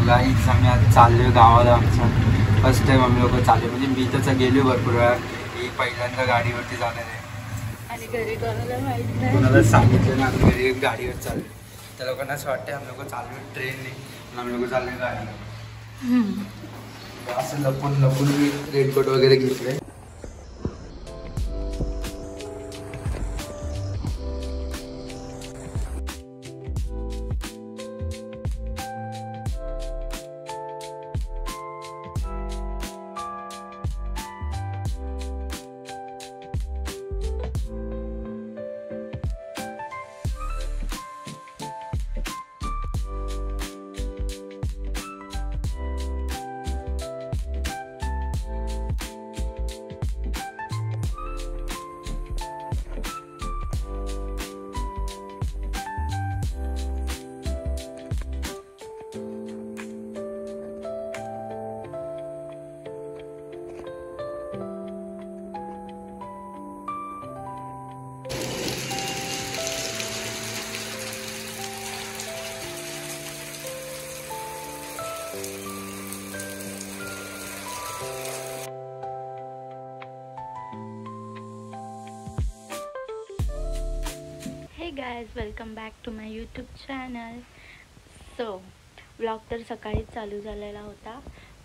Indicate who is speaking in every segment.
Speaker 1: गाईच आम्ही आज चाललोय गावाला. आमचा फर्स्ट टाइम आम्ही लोक चाललो, म्हणजे मी तर गेलो भरपूर वेळा, ही पहिल्यांदा गाडीवरती जाणार आहे.
Speaker 2: आणि घरी कोणाला माहित नाही,
Speaker 1: कोणाला सांगितलं ना आम्ही घरी गाडीवर चाललो. त्या लोकांना असं वाटतं आम्ही लोक चाललो ट्रेनने, आम्ही लोक चाललोय गाडीवर. असं लपून लपून मी रेनकोट वगैरे घेतलंय.
Speaker 2: Hey guys, welcome back to my YouTube channel. So vlog तर सकाळीच चालू झालेला होता,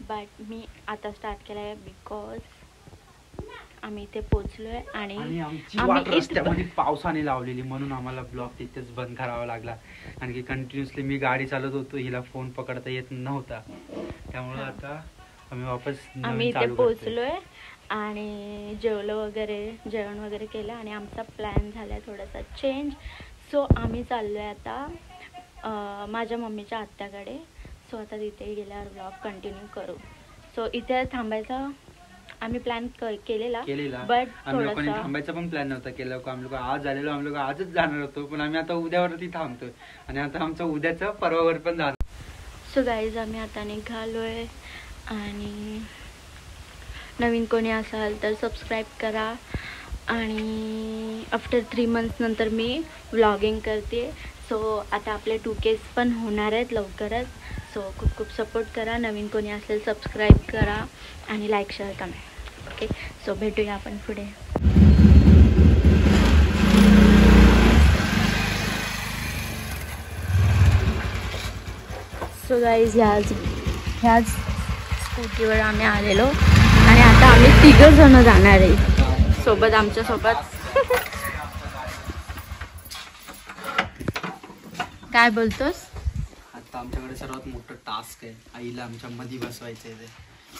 Speaker 2: बट मी आता स्टार्ट केला आहे बिकॉज आम्ही इथे पोचलो आहे आणि
Speaker 1: आमची रस्त्यामध्ये पावसाने लावलेली, म्हणून आम्हाला ब्लॉग तिथेच बंद करावा लागला. आणखी कंटिन्युअसली मी गाडी चालवत होतो, हिला फोन पकडता येत नव्हता, त्यामुळे आता आम्ही
Speaker 2: इथे पोचलो आहे आणि जेवण वगैरे केलं आणि आमचा प्लॅन झाला आहे थोडासा चेंज. सो आम्ही चाललो आहे आता माझ्या मम्मीच्या आत्याकडे. सो आता तिथे गेल्यावर व्लॉग कंटिन्यू करू. सो इथे थांबायचा आम्ही प्लॅन केलेला, बट
Speaker 1: थोडासा थांबायचा पण प्लॅन नव्हता केला. आम्ही लोक आज आलेलो, आम्ही लोक आजच जाणार होतो, पण आम्ही आता उद्यावरती थांबतोय आणि आता आमचं उद्याचं परवावर पण जाणार.
Speaker 2: सो गाईज, आम्ही आता निघालोय आणि नवीन कोणी असाल तर सबस्क्राईब करा. आणि आफ्टर 3 months नंतर मी व्लॉगिंग करते. सो आता आपले 2K पण होणार आहेत लवकरच. सो खूप खूप सपोर्ट करा. नवीन कोणी असेल सबस्क्राईब करा आणि like share comment. Okay, so भेटूया आपण पुढे. सो गाईज, ह्याच स्कूटीवर आम्ही आलेलो आणि आता आम्ही 3 जण जाणार आहे सोबत, आमच्या सोबत. काय बोलतोस?
Speaker 1: आता आमच्याकडे सर्वात मोठं टास्क आहे, आईला आमच्या मध्ये बसवायचं आहे.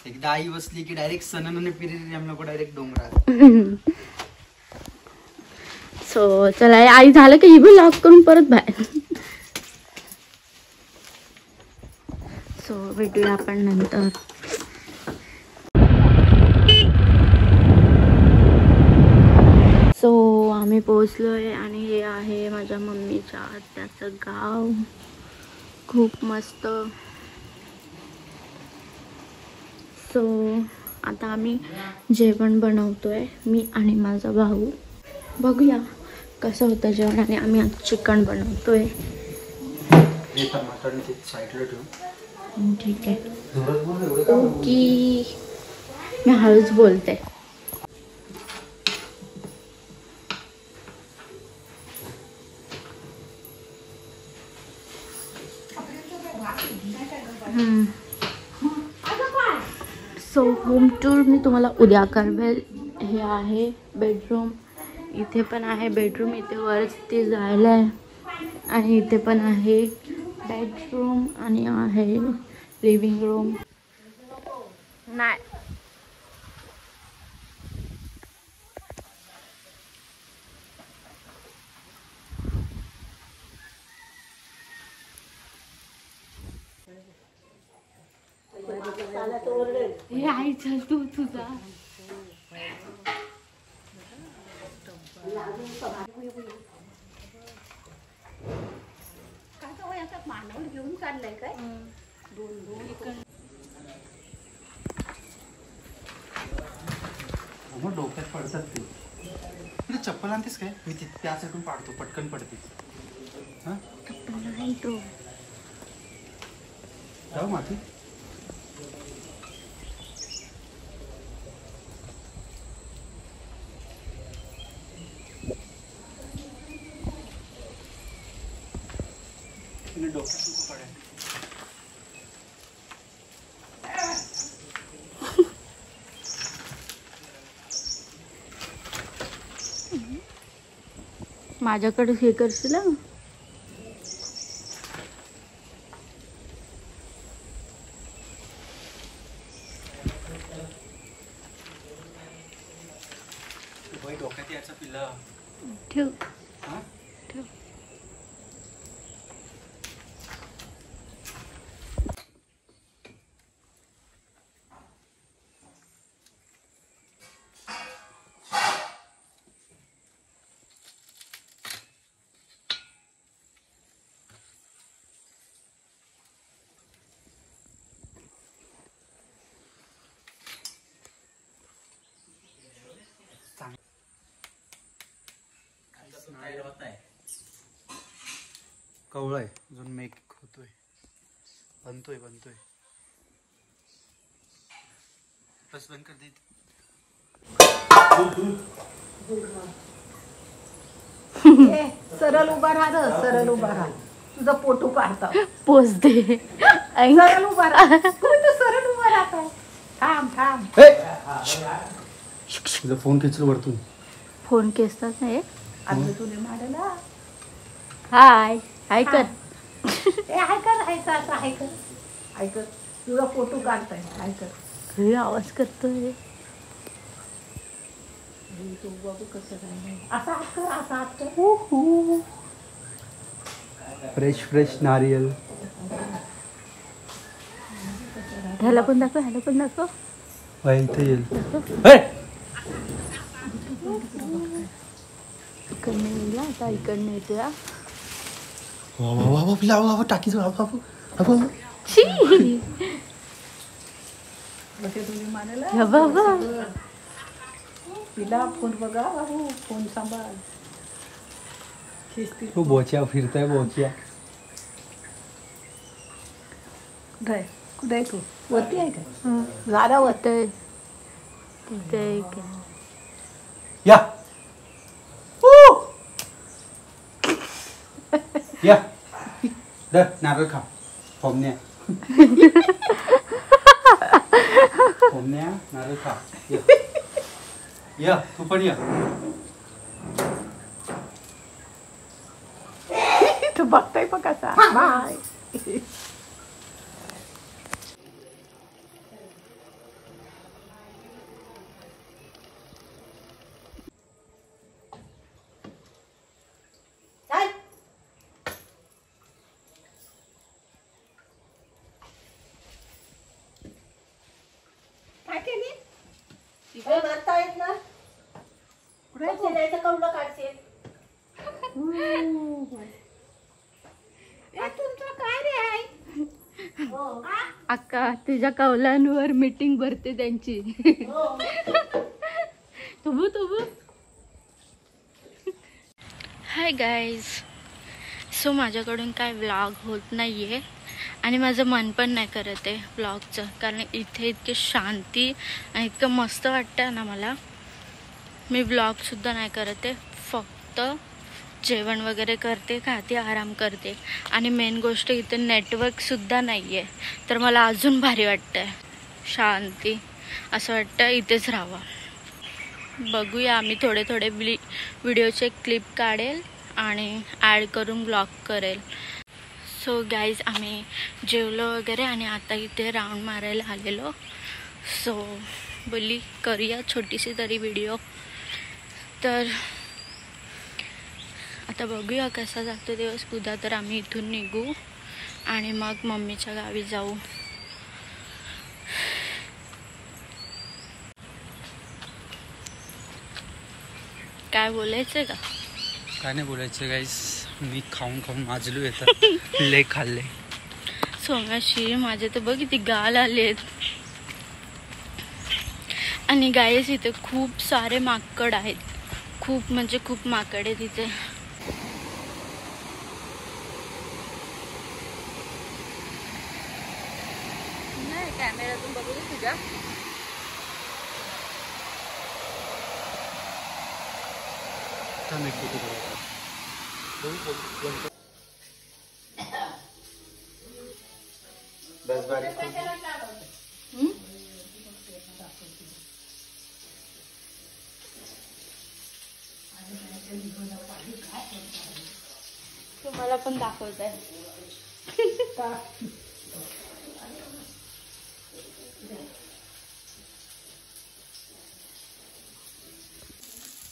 Speaker 1: एकदा आई बसली की डायरेक्ट सनन फिरी आम्ही लोक डायरेक्ट डोंगरात.
Speaker 2: सो चला, आई झालं की ही पण लॉक करून परत बाहेर. सो भेटूया आपण नंतर. सो आम्ही पोचलोय आणि हे आहे माझ्या मम्मीच्या आत्याचं गाव. खूप मस्त. सो आता आम्ही जेवण बनवतोय, मी आणि माझा भाऊ. बघूया कसं होतं जेवण. आणि आम्ही आज चिकन बनवतोय. ठीक आहे, ओके. मी हळूच बोलते. सो होम टूर मी तुम्हाला उद्या करवेल. हे आहे बेडरूम, इथे पण आहे बेडरूम, इथे वरती जायला आहे. आणि इथे पण आहे बेडरूम आणि आहे लिव्हिंग रूम. नाही, हे आई चल तू तुझा. मानव घेऊन चाललंय काय?
Speaker 1: डोक्यात पडतात ते. चप्पल आणतेस काय? मी त्या साईडून पाडतो, पटकन पडते.
Speaker 2: नाही तो
Speaker 1: जाऊ माती. डोक्यात पडेल.
Speaker 2: माझ्याकडे हे करशील हा?
Speaker 1: डोक्यात याचा पिल्ला
Speaker 2: ठेव ठेव. कवळ आहे अजून मेक होतोय. बनतोय बस बंद कर दे.
Speaker 3: सरळ उभा राहा रे, सरळ उभा राहा. तुझा फोटो काढता
Speaker 2: पोच दे.
Speaker 3: सरळ उभा राहा. तू सरळ उभा राहता. थांब.
Speaker 1: तुझा फोन खेचलो वरतून.
Speaker 2: फोन केसतात नाही.
Speaker 3: आज तुने मारला.
Speaker 2: हाय कर.
Speaker 3: ऐक तुझा फोटो काढताय.
Speaker 2: घरी आवाज करतोय.
Speaker 3: तू बाबू कसं काय असा हात कर.
Speaker 1: फ्रेश नारियल.
Speaker 2: ह्याला पण दाखव.
Speaker 1: इथे येईल.
Speaker 2: इकडनं येईल आता. इकडनं येतोय.
Speaker 1: टाकीच
Speaker 3: तिला फोन बघा बाबू. फोन सांभाळ.
Speaker 1: तू बोच्या फिरताय बोच्या.
Speaker 3: कुठे आहे तू? वरती आहे का? झाडा
Speaker 2: होतंय.
Speaker 1: या दर नारळ खा. फोमण्या नारळ खा. या तू पण या.
Speaker 3: तू बघताय बघ कसा. बाय.
Speaker 2: अक्का तुझ्या कौलांवर मीटिंग भरते त्यांची. Hi guys. सो माझ्याकडून काय व्लॉग होत नाही आहे आणि माझं मन पण नाही करत आहे व्लॉगचं, कारण इथे इतकी शांती आणि इतकं मस्त वाटतं ना मला. मी व्लॉगसुद्धा नाही करत आहे. फक्त जेवण वगैरे करते, खाते, आराम करते. आणि मेन गोष्ट इथे नेटवर्कसुद्धा नाही आहे, तर मला अजून भारी वाटतं आहे. शांती. असं वाटतं इथेच राहावं. बघूया, आम्ही थोडे व्हिडिओचे क्लिप काढेल आणि ॲड करून ब्लॉग करेल. सो गाईज, आम्ही जेवलो वगैरे आणि आता इथे राऊंड मारायला आलेलो. सो बोलली करूया छोटीशी तरी व्हिडिओ. तर आता बघूया कसा जातो दिवस. उद्या तर आम्ही इथून निघू आणि मग मम्मीच्या गावी जाऊ. काय बोलायचं का?
Speaker 1: काय नाही बोलायचं गाईस. मी खाऊन माजलू येतात. लय खाल्ले
Speaker 2: सोम्याशी. माझे तर बघ किती गाल आलेत. आणि गाईस इथे खूप सारे माकड आहेत. खूप म्हणजे खूप माकड आहेत इथे. आहे कॅमेऱ्यातून बघू दे तुझ्या. तुम्हाला पण दाखवत आहे.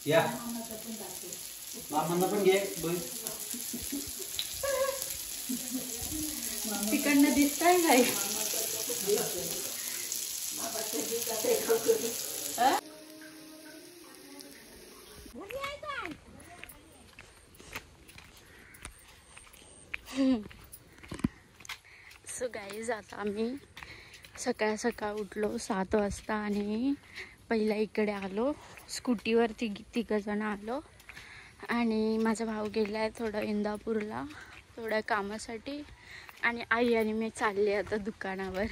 Speaker 1: या मामांना पण घे.
Speaker 2: तिकडनं दिसतंय काय? सो गाईज आता आम्ही सकाळ उठलो 7 वाजता आणि पहिला इकडे आलो. स्कूटीवर तिघं जण आलो आणि माझा भाऊ गेला आहे थोडं इंदापूरला थोड्या कामासाठी आणि आई आणि मी चालले आता दुकानावर.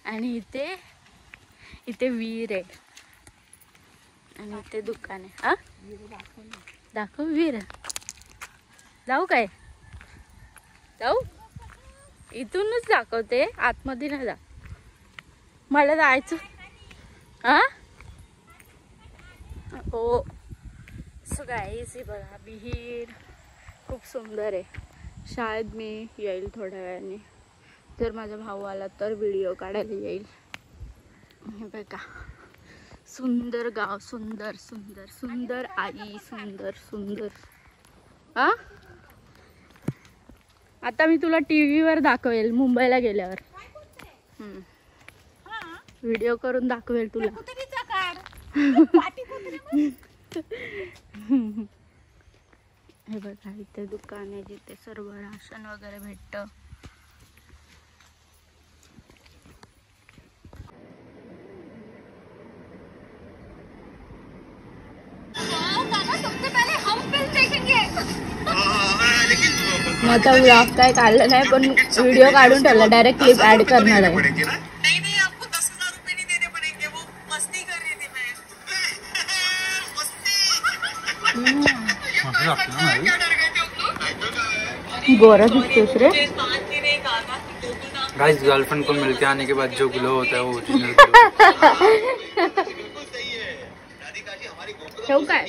Speaker 2: आणि इथे विहीर आहे आणि इथे दुकान आहे. हा दाखव विहीर. जाऊ काय? जाऊ इथूनच दाखवते, आतमध्ये नाही जा. मला जायचं. हा हो. सो गाईस हे बघा विहीर खूप सुंदर आहे. शाळेत मी येईल थोड्या वेळाने, जर माझा भाऊ आला तर व्हिडिओ काढायला येईल. हे बघा सुंदर गाव, सुंदर सुंदर सुंदर आई, सुंदर सुंदर. हा आता मी तुला टीव्हीवर दाखवेल मुंबईला गेल्यावर. व्हिडिओ करून दाखवेल तुला. हे बघा इथे दुकान आहे जिथे सर्व राशन वगैरे भेटतं. माझा व्लॉग काय काढलं नाही पण व्हिडिओ काढून ठेवला. डायरेक्ट क्लिप ऍड करणार आहे. गोरा दिसतोस रे.
Speaker 1: गाइस गर्लफ्रेंड को मिलके आने के बाद जो ग्लो होता है वो ओरिजिनल.
Speaker 2: ठेवू काय?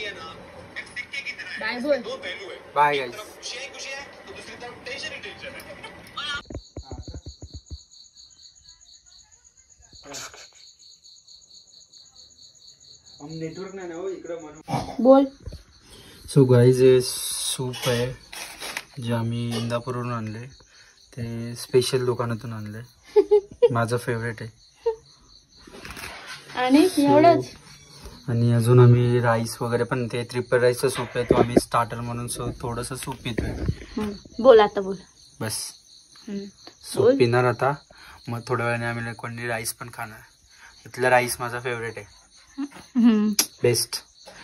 Speaker 2: बाय बोल.
Speaker 1: Bye guys. हम नेटवर्क नाही ना हो इकडे म्हणून
Speaker 2: बोल.
Speaker 1: सो गाइस हे सूप आहे जे आम्ही इंदापूरवरून आणले. ते स्पेशल दुकानातून आणले. माझं फेवरेट आहे.
Speaker 2: आणि एवढंच.
Speaker 1: आणि अजून आम्ही राईस वगैरे पण ते ट्रिपल राईसचा सूप आहे तो आम्ही स्टार्टर म्हणून थोडंसं सूप पितोय.
Speaker 2: बोल आता बोल.
Speaker 1: बस सूप पिणार आता. मग थोड्या वेळाने आम्ही कोणी राईस पण खाणार. इथलं राईस माझा फेवरेट आहे. बेस्ट.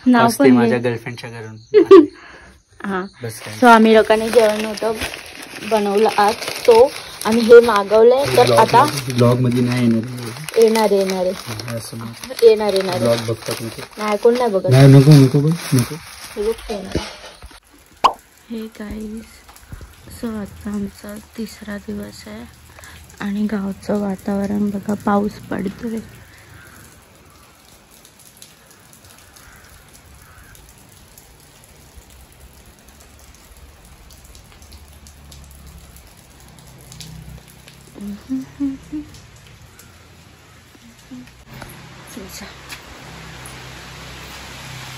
Speaker 1: माझ्या गर्लफ्रेंडच्या घरून.
Speaker 2: हा सो आम्ही लोकांनी जेवण होतं बनवलं आज. तो आम्ही हे मागवलंय तर आता
Speaker 1: ब्लॉग मध्ये नाही
Speaker 2: येणार
Speaker 1: ब्लॉग बघता तुमचे
Speaker 2: नाही कोण नाही बघत.
Speaker 1: नको
Speaker 2: हे गाईस सो आता आमचा 3रा दिवस आहे आणि गावचं वातावरण बघा पाऊस पडतोय.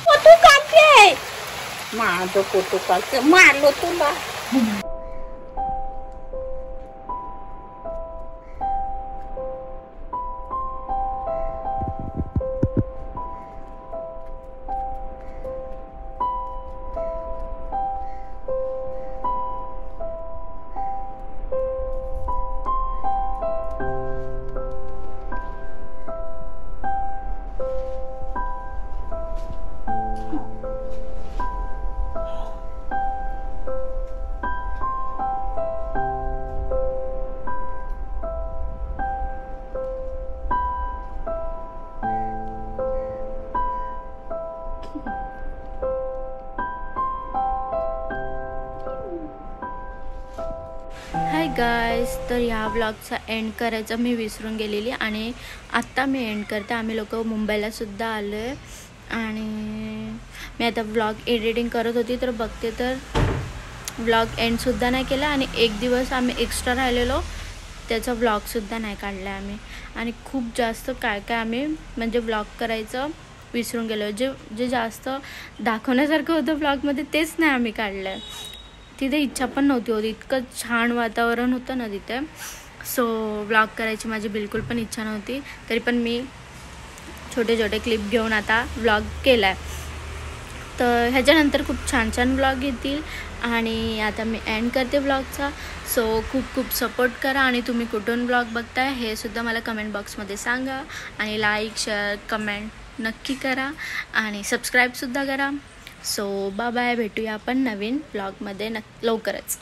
Speaker 2: फोटो काढते. माझं फोटो काढते. मारलो तुला. हाय गाईज, तर ह्या व्लॉगचा एंड करायचं मी विसरून गेलेली आणि आत्ता मी एंड करते. आम्ही लोक मुंबईलासुद्धा आलो आहे आणि मी आता व्लॉग एडिटिंग करत होती तर बघते तर व्लॉग एंडसुद्धा नाही केला आणि एक दिवस आम्ही एक्स्ट्रा राहिलेलो त्याचा व्लॉगसुद्धा नाही काढला आम्ही. आणि खूप जास्त काय काय आम्ही म्हणजे व्लॉग करायचं विसरून गेलो. जे जास्त दाखवण्यासारखं होतं व्लॉगमध्ये तेच नाही आम्ही काढलं आहे. तिथे इच्छा पण नव्हती होती, इतकं छान वातावरण होतं ना तिथे. सो व्लॉग करायची माझी बिलकुल पण इच्छा नव्हती, तरी पण मी छोटे छोटे क्लिप घेऊन आता व्लॉग केला आहे. तर ह्याच्यानंतर खूप छान छान व्लॉग येतील आणि आता मी एंड करते व्लॉगचा. सो खूप खूप सपोर्ट करा आणि तुम्ही कुठून व्लॉग बघताय हे सुद्धा मला कमेंट बॉक्समध्ये सांगा आणि लाईक शेअर कमेंट नक्की करा आणि सबस्क्राईबसुद्धा करा. सो बाय बाय, भेटूया आपण नवीन ब्लॉगमध्ये लवकरच.